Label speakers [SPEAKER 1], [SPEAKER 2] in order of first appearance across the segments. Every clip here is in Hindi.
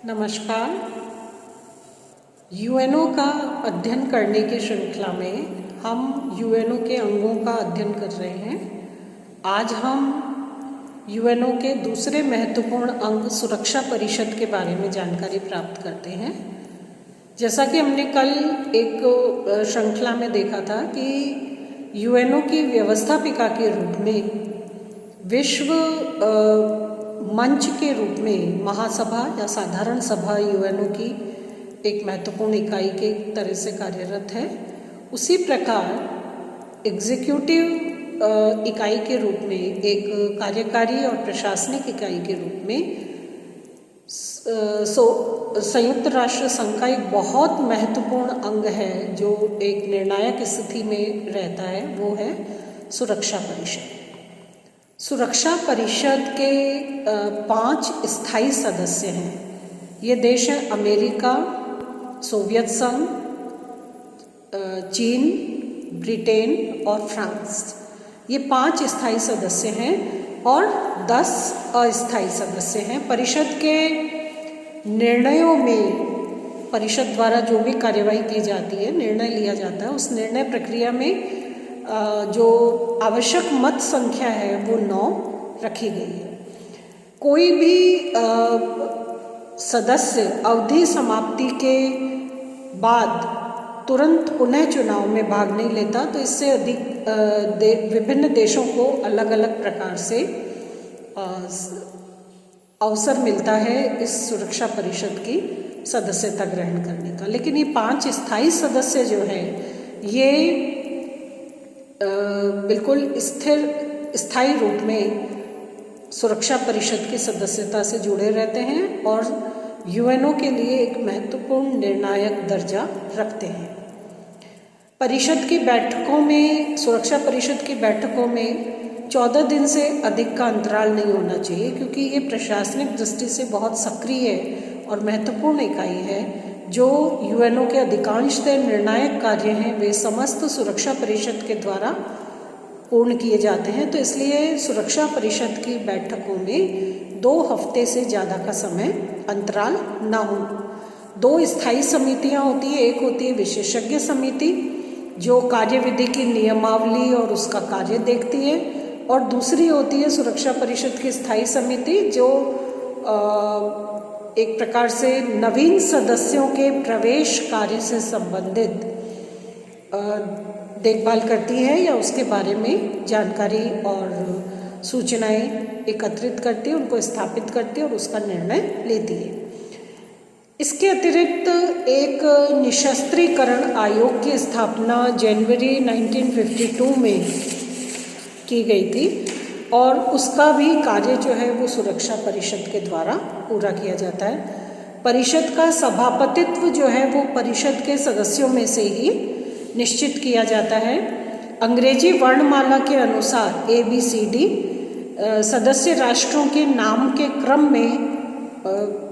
[SPEAKER 1] नमस्कार। यूएनओ का अध्ययन करने की श्रृंखला में हम यूएनओ के अंगों का अध्ययन कर रहे हैं। आज हम यूएनओ के दूसरे महत्वपूर्ण अंग सुरक्षा परिषद के बारे में जानकारी प्राप्त करते हैं। जैसा कि हमने कल एक श्रृंखला में देखा था कि यूएनओ की व्यवस्थापिका के रूप में विश्व मंच के रूप में महासभा या साधारण सभा यूएनओ की एक महत्वपूर्ण इकाई के तरह से कार्यरत है। उसी प्रकार एग्जीक्यूटिव इकाई के रूप में एक कार्यकारी और प्रशासनिक इकाई के रूप में संयुक्त राष्ट्र संघ का एक बहुत महत्वपूर्ण अंग है जो एक निर्णायक स्थिति में रहता है, वो है सुरक्षा परिषद। सुरक्षा परिषद के 5 स्थायी सदस्य हैं। ये देश हैं अमेरिका, सोवियत संघ, चीन, ब्रिटेन और फ्रांस। ये 5 स्थायी सदस्य हैं और 10 अस्थायी सदस्य हैं। परिषद के निर्णयों में परिषद द्वारा जो भी कार्यवाही की जाती है, निर्णय लिया जाता है, उस निर्णय प्रक्रिया में जो आवश्यक मत संख्या है वो 9 रखी गई है। कोई भी सदस्य अवधि समाप्ति के बाद तुरंत पुनः चुनाव में भाग नहीं लेता, तो इससे अधिक विभिन्न देशों को अलग अलग प्रकार से अवसर मिलता है इस सुरक्षा परिषद की सदस्यता ग्रहण करने का। लेकिन ये 5 स्थायी सदस्य जो हैं ये बिल्कुल स्थायी रूप में सुरक्षा परिषद की सदस्यता से जुड़े रहते हैं और यूएनओ के लिए एक महत्वपूर्ण निर्णायक दर्जा रखते हैं। परिषद की बैठकों में, सुरक्षा परिषद की बैठकों में 14 दिन से अधिक का अंतराल नहीं होना चाहिए, क्योंकि ये प्रशासनिक दृष्टि से बहुत सक्रिय और महत्वपूर्ण इकाई है। जो यूएनओ के अधिकांशतः निर्णायक कार्य हैं वे समस्त सुरक्षा परिषद के द्वारा पूर्ण किए जाते हैं। तो इसलिए सुरक्षा परिषद की बैठकों में 2 हफ्ते से ज़्यादा का समय अंतराल ना हो। 2 स्थायी समितियां होती है। एक होती है विशेषज्ञ समिति जो कार्यविधि की नियमावली और उसका कार्य देखती है, और दूसरी होती है सुरक्षा परिषद की स्थायी समिति जो एक प्रकार से नवीन सदस्यों के प्रवेश कार्य से संबंधित देखभाल करती है या उसके बारे में जानकारी और सूचनाएं एकत्रित करती है, उनको स्थापित करती है और उसका निर्णय लेती है। इसके अतिरिक्त एक निशस्त्रीकरण आयोग की स्थापना जनवरी 1952 में की गई थी और उसका भी कार्य जो है वो सुरक्षा परिषद के द्वारा पूरा किया जाता है। परिषद का सभापतित्व जो है वो परिषद के सदस्यों में से ही निश्चित किया जाता है। अंग्रेजी वर्णमाला के अनुसार ABCD सदस्य राष्ट्रों के नाम के क्रम में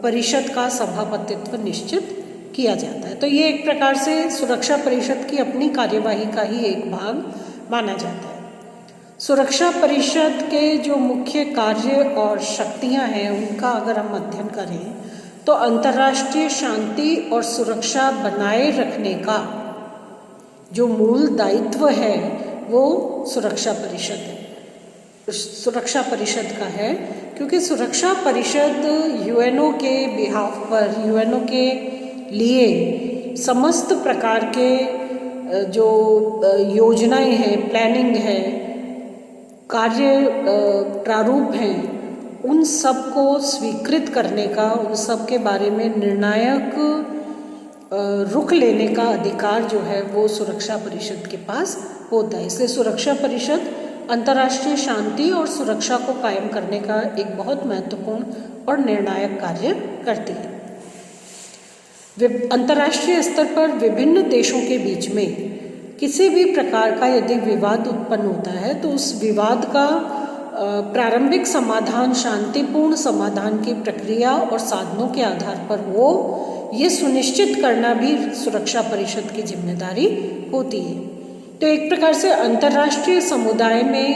[SPEAKER 1] परिषद का सभापतित्व निश्चित किया जाता है। तो ये एक प्रकार से सुरक्षा परिषद की अपनी कार्यवाही का ही एक भाग माना जाता है। सुरक्षा परिषद के जो मुख्य कार्य और शक्तियां हैं उनका अगर हम अध्ययन करें तो अंतर्राष्ट्रीय शांति और सुरक्षा बनाए रखने का जो मूल दायित्व है वो सुरक्षा परिषद का है, क्योंकि सुरक्षा परिषद यूएनओ के बिहाफ पर, यूएनओ के लिए समस्त प्रकार के जो योजनाएं हैं, प्लानिंग है, कार्य प्रारूप हैं, उन सब को स्वीकृत करने का, उन सब के बारे में निर्णायक रुख लेने का अधिकार जो है वो सुरक्षा परिषद के पास होता है। इसलिए सुरक्षा परिषद अंतर्राष्ट्रीय शांति और सुरक्षा को कायम करने का एक बहुत महत्वपूर्ण और निर्णायक कार्य करती है। अंतर्राष्ट्रीय स्तर पर विभिन्न देशों के बीच में किसी भी प्रकार का यदि विवाद उत्पन्न होता है तो उस विवाद का प्रारंभिक समाधान शांतिपूर्ण समाधान की प्रक्रिया और साधनों के आधार पर हो, ये सुनिश्चित करना भी सुरक्षा परिषद की जिम्मेदारी होती है। तो एक प्रकार से अंतर्राष्ट्रीय समुदाय में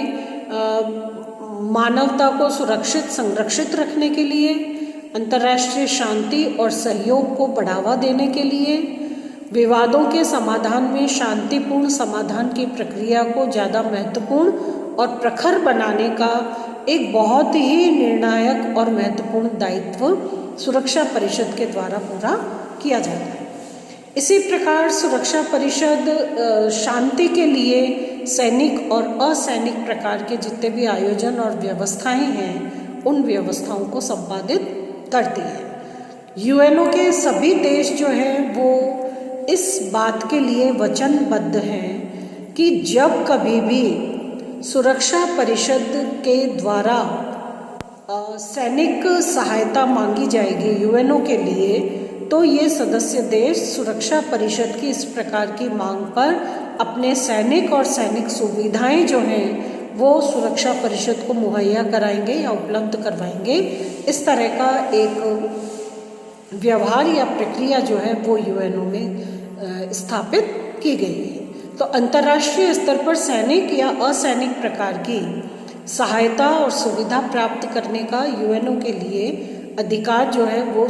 [SPEAKER 1] मानवता को सुरक्षित संरक्षित रखने के लिए अंतर्राष्ट्रीय शांति और सहयोग को बढ़ावा देने के लिए, विवादों के समाधान में शांतिपूर्ण समाधान की प्रक्रिया को ज़्यादा महत्वपूर्ण और प्रखर बनाने का एक बहुत ही निर्णायक और महत्वपूर्ण दायित्व सुरक्षा परिषद के द्वारा पूरा किया जाता है। इसी प्रकार सुरक्षा परिषद शांति के लिए सैनिक और असैनिक प्रकार के जितने भी आयोजन और व्यवस्थाएं हैं, उन व्यवस्थाओं को संपादित करती है। यूएनओ के सभी देश जो हैं वो इस बात के लिए वचनबद्ध हैं कि जब कभी भी सुरक्षा परिषद के द्वारा सैनिक सहायता मांगी जाएगी यूएनओ के लिए, तो ये सदस्य देश सुरक्षा परिषद की इस प्रकार की मांग पर अपने सैनिक और सैनिक सुविधाएं जो हैं वो सुरक्षा परिषद को मुहैया कराएंगे या उपलब्ध करवाएंगे। इस तरह का एक व्यवहार या प्रक्रिया जो है वो यूएनओ में स्थापित की गई है। तो अंतर्राष्ट्रीय स्तर पर सैनिक या असैनिक प्रकार की सहायता और सुविधा प्राप्त करने का यूएनओ के लिए अधिकार जो है वो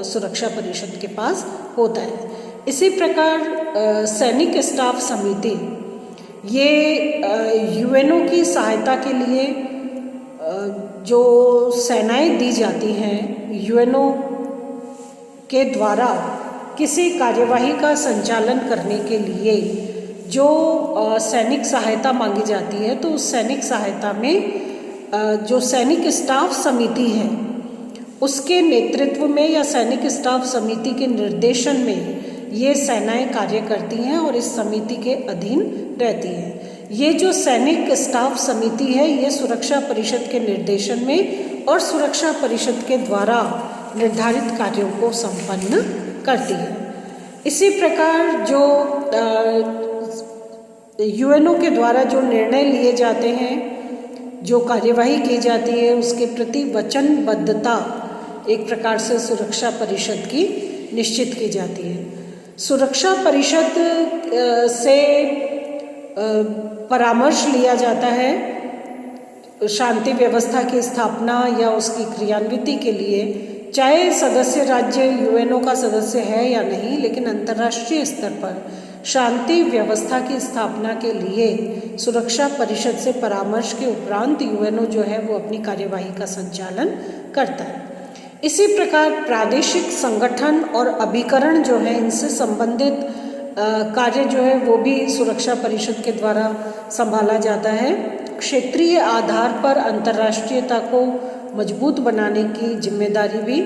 [SPEAKER 1] सुरक्षा परिषद के पास होता है। इसी प्रकार सैनिक स्टाफ समिति ये यूएनओ की सहायता के लिए जो सेनाएं दी जाती हैं यूएनओ के द्वारा किसी कार्यवाही का संचालन करने के लिए जो सैनिक सहायता मांगी जाती है, तो उस सैनिक सहायता में जो सैनिक स्टाफ समिति है उसके नेतृत्व में या सैनिक स्टाफ समिति के निर्देशन में ये सेनाएं कार्य करती हैं और इस समिति के अधीन रहती हैं। ये जो सैनिक स्टाफ समिति है ये सुरक्षा परिषद के निर्देशन में और सुरक्षा परिषद के द्वारा निर्धारित कार्यों को संपन्न करती है। इसी प्रकार जो यूएनओ के द्वारा जो निर्णय लिए जाते हैं, जो कार्यवाही की जाती है, उसके प्रति वचनबद्धता एक प्रकार से सुरक्षा परिषद की निश्चित की जाती है। सुरक्षा परिषद से परामर्श लिया जाता है शांति व्यवस्था की स्थापना या उसकी क्रियान्विति के लिए, चाहे सदस्य राज्य यूएनओ का सदस्य है या नहीं, लेकिन अंतर्राष्ट्रीय स्तर पर शांति व्यवस्था की स्थापना के लिए सुरक्षा परिषद से परामर्श के उपरांत यूएनओ जो है वो अपनी कार्यवाही का संचालन करता है। इसी प्रकार प्रादेशिक संगठन और अभिकरण जो है इनसे संबंधित कार्य जो है वो भी सुरक्षा परिषद के द्वारा संभाला जाता है। क्षेत्रीय आधार पर अंतर्राष्ट्रीयता को मजबूत बनाने की जिम्मेदारी भी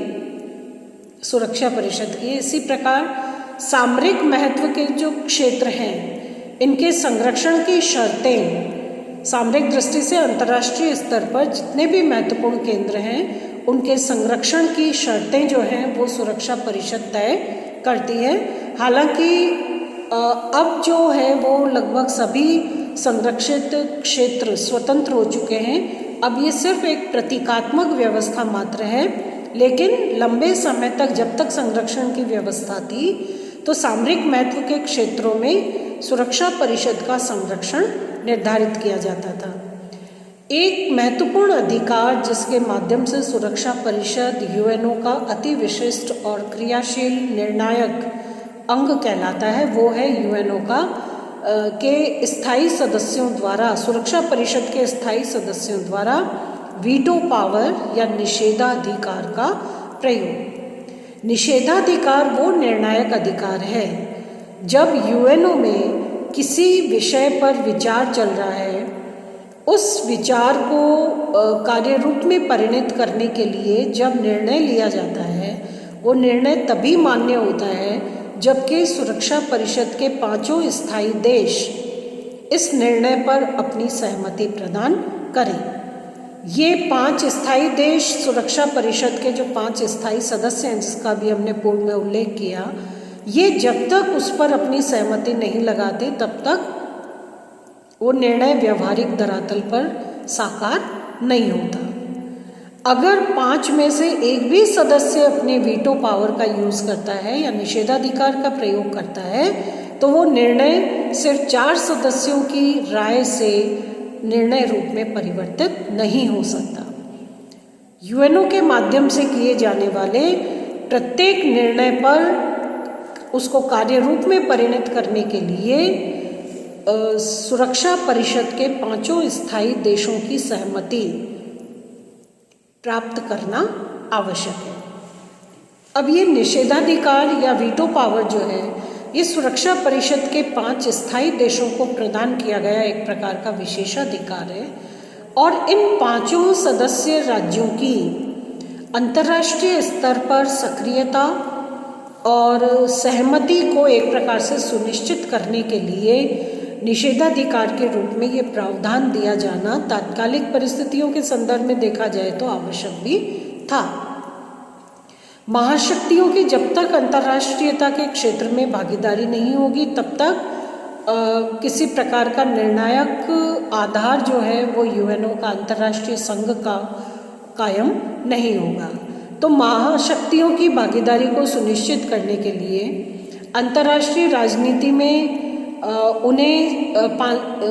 [SPEAKER 1] सुरक्षा परिषद की है। इसी प्रकार सामरिक महत्व के जो क्षेत्र हैं इनके संरक्षण की शर्तें सामरिक दृष्टि से अंतर्राष्ट्रीय स्तर पर जितने भी महत्वपूर्ण केंद्र हैं उनके संरक्षण की शर्तें जो हैं वो सुरक्षा परिषद तय करती है। हालांकि अब जो है वो लगभग सभी संरक्षित क्षेत्र स्वतंत्र हो चुके हैं। अब ये सिर्फ एक प्रतीकात्मक व्यवस्था मात्र है, लेकिन लंबे समय तक जब तक संरक्षण की व्यवस्था थी तो सामरिक महत्व के क्षेत्रों में सुरक्षा परिषद का संरक्षण निर्धारित किया जाता था। एक महत्वपूर्ण अधिकार जिसके माध्यम से सुरक्षा परिषद यूएनओ का अति विशिष्ट और क्रियाशील निर्णायक अंग कहलाता है वो है यूएनओ का के स्थायी सदस्यों द्वारा, सुरक्षा परिषद के स्थायी सदस्यों द्वारा वीटो पावर या निषेधाधिकार का प्रयोग। निषेधाधिकार वो निर्णायक अधिकार है जब यूएनओ में किसी विषय पर विचार चल रहा है, उस विचार को कार्य रूप में परिणत करने के लिए जब निर्णय लिया जाता है, वो निर्णय तभी मान्य होता है जबकि सुरक्षा परिषद के 5 स्थायी देश इस निर्णय पर अपनी सहमति प्रदान करें। ये 5 स्थायी देश सुरक्षा परिषद के जो 5 स्थायी सदस्य हैं जिसका भी हमने पूर्व में उल्लेख किया, ये जब तक उस पर अपनी सहमति नहीं लगाते तब तक वो निर्णय व्यवहारिक धरातल पर साकार नहीं होता। अगर 5 में से एक भी सदस्य अपने वीटो पावर का यूज़ करता है या निषेधाधिकार का प्रयोग करता है तो वो निर्णय सिर्फ 4 सदस्यों की राय से निर्णय रूप में परिवर्तित नहीं हो सकता। यूएनओ के माध्यम से किए जाने वाले प्रत्येक निर्णय पर उसको कार्य रूप में परिणत करने के लिए सुरक्षा परिषद के 5 स्थायी देशों की सहमति प्राप्त करना आवश्यक है। अब ये निषेधाधिकार या वीटो पावर जो है, ये सुरक्षा परिषद के 5 स्थायी देशों को प्रदान किया गया एक प्रकार का विशेषाधिकार है और इन 5 सदस्य राज्यों की अंतर्राष्ट्रीय स्तर पर सक्रियता और सहमति को एक प्रकार से सुनिश्चित करने के लिए निषेधाधिकार के रूप में ये प्रावधान दिया जाना तात्कालिक परिस्थितियों के संदर्भ में देखा जाए तो आवश्यक भी था। महाशक्तियों की जब तक अंतर्राष्ट्रीयता के क्षेत्र में भागीदारी नहीं होगी तब तक किसी प्रकार का निर्णायक आधार जो है वो यूएनओ का अंतर्राष्ट्रीय संघ का कायम नहीं होगा। तो महाशक्तियों की भागीदारी को सुनिश्चित करने के लिए अंतर्राष्ट्रीय राजनीति में उन्हें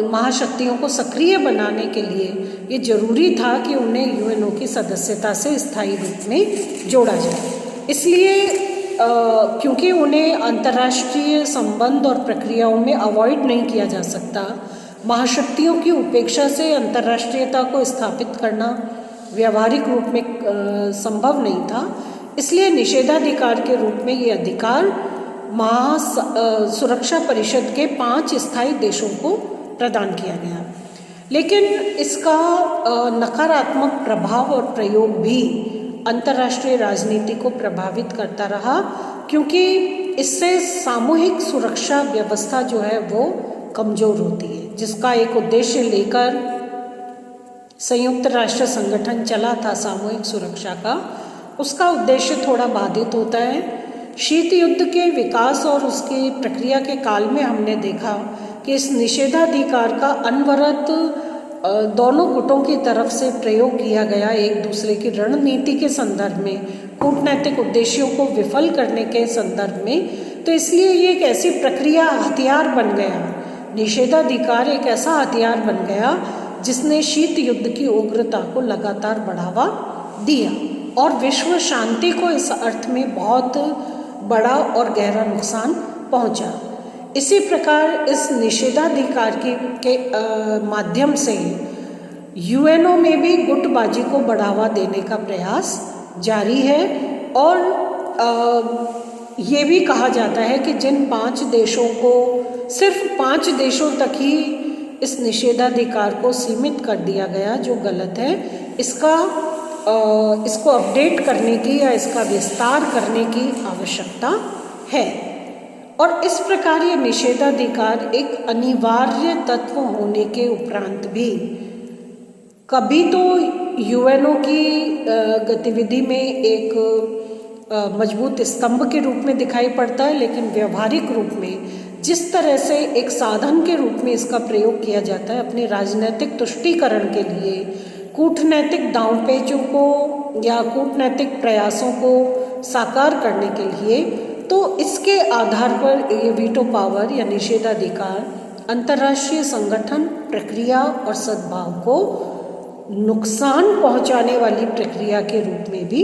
[SPEAKER 1] महाशक्तियों को सक्रिय बनाने के लिए ये जरूरी था कि उन्हें यूएनओ की सदस्यता से स्थायी रूप में जोड़ा जाए। इसलिए क्योंकि उन्हें अंतर्राष्ट्रीय संबंध और प्रक्रियाओं में अवॉइड नहीं किया जा सकता, महाशक्तियों की उपेक्षा से अंतर्राष्ट्रीयता को स्थापित करना व्यावहारिक रूप में संभव नहीं था। इसलिए निषेधाधिकार के रूप में ये अधिकार सुरक्षा परिषद के 5 स्थायी देशों को प्रदान किया गया। लेकिन इसका नकारात्मक प्रभाव और प्रयोग भी अंतर्राष्ट्रीय राजनीति को प्रभावित करता रहा, क्योंकि इससे सामूहिक सुरक्षा व्यवस्था जो है वो कमजोर होती है, जिसका एक उद्देश्य लेकर संयुक्त राष्ट्र संगठन चला था सामूहिक सुरक्षा का, उसका उद्देश्य थोड़ा बाधित होता है। शीत युद्ध के विकास और उसकी प्रक्रिया के काल में हमने देखा कि इस निषेधाधिकार का अनवरत दोनों गुटों की तरफ से प्रयोग किया गया एक दूसरे की रणनीति के संदर्भ में, कूटनैतिक उद्देश्यों को विफल करने के संदर्भ में। तो इसलिए ये एक ऐसी प्रक्रिया हथियार बन गया, निषेधाधिकार एक ऐसा हथियार बन गया जिसने शीत युद्ध की उग्रता को लगातार बढ़ावा दिया और विश्व शांति को इस अर्थ में बहुत बड़ा और गहरा नुकसान पहुंचा। इसी प्रकार इस निषेधाधिकार के माध्यम से यूएनओ में भी गुटबाजी को बढ़ावा देने का प्रयास जारी है और ये भी कहा जाता है कि जिन 5 देशों को, सिर्फ 5 देशों तक ही इस निषेधाधिकार को सीमित कर दिया गया, जो गलत है। इसको अपडेट करने की या इसका विस्तार करने की आवश्यकता है। और इस प्रकार ये निषेधाधिकार एक अनिवार्य तत्व होने के उपरांत भी कभी तो यूएनओ की गतिविधि में एक मजबूत स्तंभ के रूप में दिखाई पड़ता है, लेकिन व्यवहारिक रूप में जिस तरह से एक साधन के रूप में इसका प्रयोग किया जाता है अपने राजनीतिक तुष्टीकरण के लिए, कूटनैतिक दांवपेचों को या कूटनैतिक प्रयासों को साकार करने के लिए, तो इसके आधार पर ये वीटो पावर या निषेधाधिकार अंतर्राष्ट्रीय संगठन, प्रक्रिया और सद्भाव को नुकसान पहुंचाने वाली प्रक्रिया के रूप में भी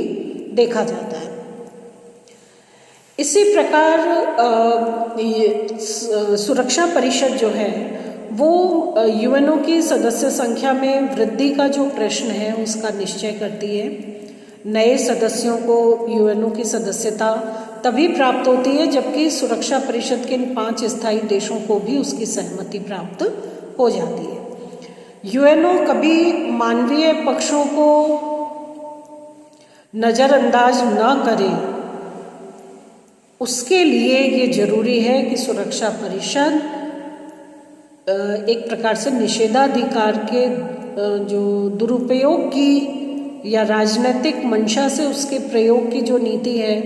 [SPEAKER 1] देखा जाता है। इसी प्रकार सुरक्षा परिषद जो है वो यूएनओ की सदस्य संख्या में वृद्धि का जो प्रश्न है उसका निश्चय करती है। नए सदस्यों को यूएनओ की सदस्यता तभी प्राप्त होती है जबकि सुरक्षा परिषद के इन 5 स्थायी देशों को भी उसकी सहमति प्राप्त हो जाती है। यूएनओ कभी मानवीय पक्षों को नज़रअंदाज न करे, उसके लिए ये जरूरी है कि सुरक्षा परिषद एक प्रकार से निषेधाधिकार के जो दुरुपयोग की या राजनीतिक मंशा से उसके प्रयोग की जो नीति है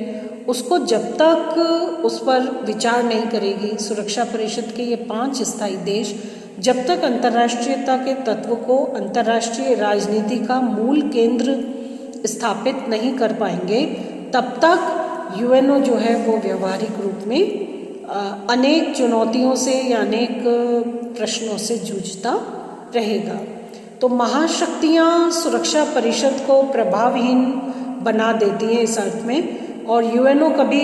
[SPEAKER 1] उसको जब तक उस पर विचार नहीं करेगी सुरक्षा परिषद के ये 5 स्थायी देश, जब तक अंतर्राष्ट्रीयता के तत्व को अंतर्राष्ट्रीय राजनीति का मूल केंद्र स्थापित नहीं कर पाएंगे, तब तक यूएनओ जो है वो व्यवहारिक रूप में अनेक चुनौतियों से या अनेक प्रश्नों से जूझता रहेगा। तो महाशक्तियाँ सुरक्षा परिषद को प्रभावहीन बना देती हैं इस अर्थ में, और यूएनओ कभी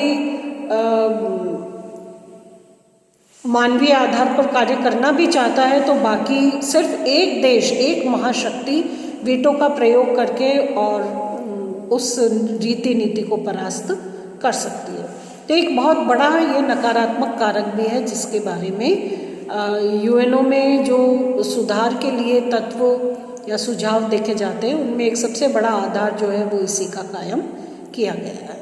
[SPEAKER 1] मानवीय आधार पर कार्य करना भी चाहता है तो बाकी सिर्फ एक देश, एक महाशक्ति वीटो का प्रयोग करके और उस रीति नीति को परास्त कर सकती है। तो एक बहुत बड़ा ये नकारात्मक कारक भी है जिसके बारे में यूएनओ में जो सुधार के लिए तत्व या सुझाव देखे जाते हैं उनमें एक सबसे बड़ा आधार जो है वो इसी का कायम किया गया है।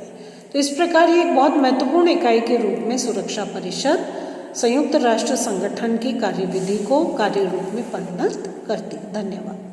[SPEAKER 1] तो इस प्रकार ये एक बहुत महत्वपूर्ण इकाई के रूप में सुरक्षा परिषद संयुक्त राष्ट्र संगठन की कार्यविधि को कार्य रूप में परिणत करती है। धन्यवाद।